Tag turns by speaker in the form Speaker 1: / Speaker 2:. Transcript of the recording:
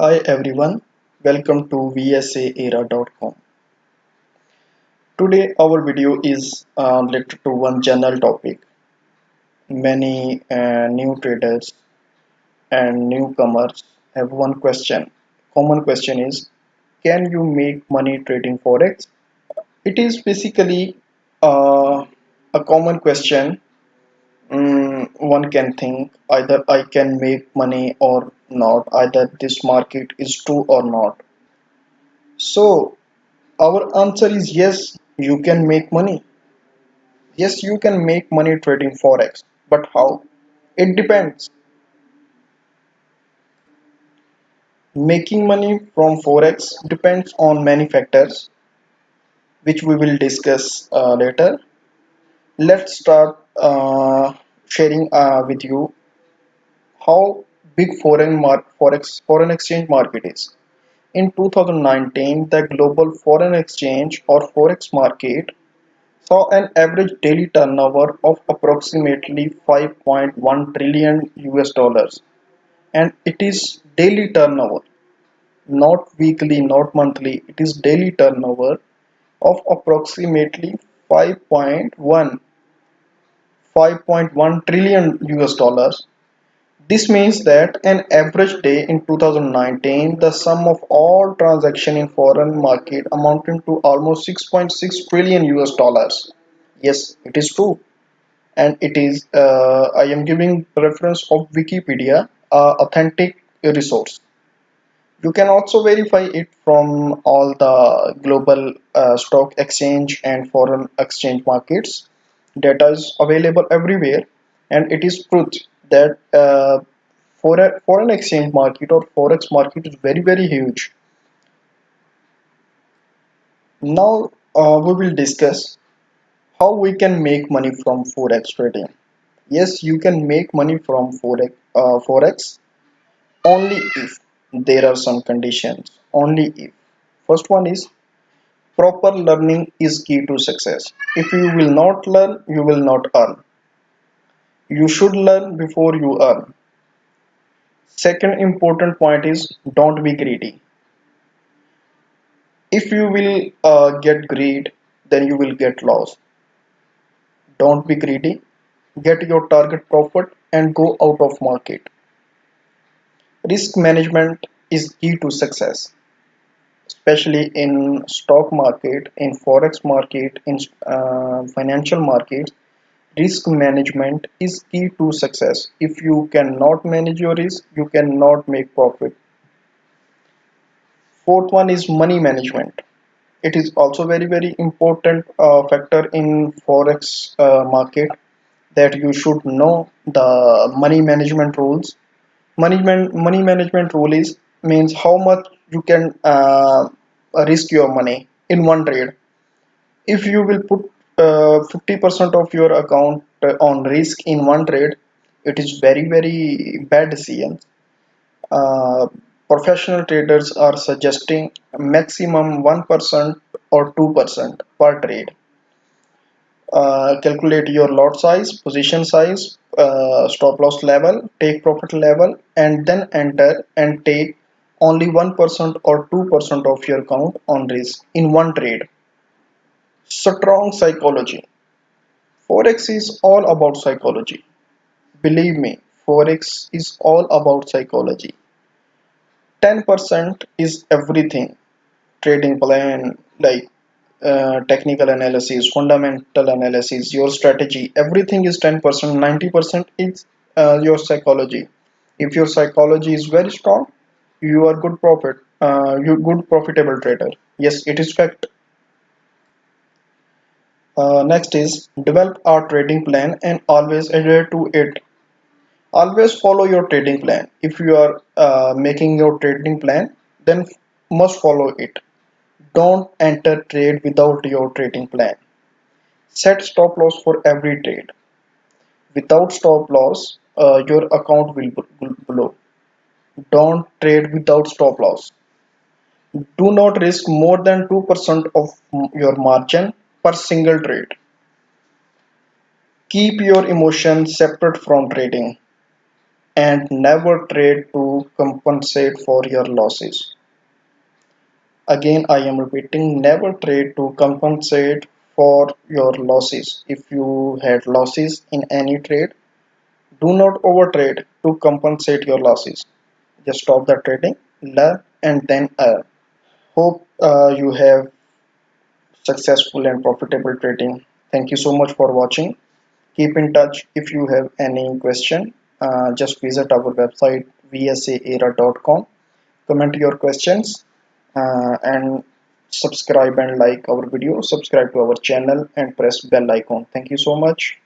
Speaker 1: Hi everyone, welcome to vsaera.com. Today our video is related to one general topic. Many new traders and newcomers have one question. Common question is, can you make money trading forex? It is basically a common question. One can think either I can make money or not, either this market is true or not. So our answer is yes, you can make money. Yes, you can make money trading forex, but how? It depends. Making money from forex depends on many factors, which we will discuss later. Let's start sharing with you how big foreign exchange market is. In 2019, the global foreign exchange or forex market saw an average daily turnover of approximately 5.1 trillion US dollars, and it is daily turnover, not weekly, not monthly. It is daily turnover of approximately 5.1 5.1 trillion US dollars. This means that an average day in 2019, the sum of all transactions in foreign market amounted to almost 6.6 trillion US dollars. Yes, it is true. And it is I am giving reference of Wikipedia, authentic resource. You can also verify it from all the global stock exchange and foreign exchange markets. Data is available everywhere, and it is proof that foreign exchange market or forex market is very huge. Now we will discuss how we can make money from forex trading. Yes, you can make money from forex only if there are some conditions. Only if. First one is proper learning is key to success. If you will not learn, you will not earn. You should learn before you earn. Second important point is don't be greedy. If you will get greed, then you will get loss. Don't be greedy. Get your target profit and go out of market. Risk management is key to success, especially in stock market, in forex market, in financial markets. Risk management is key to success. If you cannot manage your risk, you cannot make profit. Fourth one is money management. It is also very important factor in forex market, that you should know the money management rules. Money management rule is means how much you can risk your money in one trade. If you will put 50% of your account on risk in one trade, it is very bad decision. uh, Professional traders are suggesting maximum 1% or 2% per trade. Calculate your lot size, position size, stop loss level, take profit level, and then enter and take only 1% or 2% of your account on risk in one trade. Strong psychology. Forex is all about psychology. Believe me, Forex is all about psychology. 10% is everything. Trading plan, like technical analysis, fundamental analysis, your strategy, everything is 10%. 90% is your psychology. If your psychology is very strong, you are good you good profitable trader. Yes, it is fact. Next is develop our trading plan and always adhere to it. Always follow your trading plan. If you are making your trading plan, then must follow it. Don't enter trade without your trading plan. Set stop loss for every trade. Without stop loss, your account will blow. Don't trade without stop loss. Do not risk more than 2% of your margin per single trade. Keep your emotions separate from trading. and never trade to compensate for your losses. Again, I am repeating, never trade to compensate for your losses. If you had losses in any trade, do not overtrade to compensate your losses. Just stop the trading, learn, and then earn. Hope you have successful and profitable trading. Thank you so much for watching. Keep in touch if you have any question. Just visit our website vsaera.com. Comment your questions and subscribe and like our video. Subscribe to our channel and press bell icon. Thank you so much.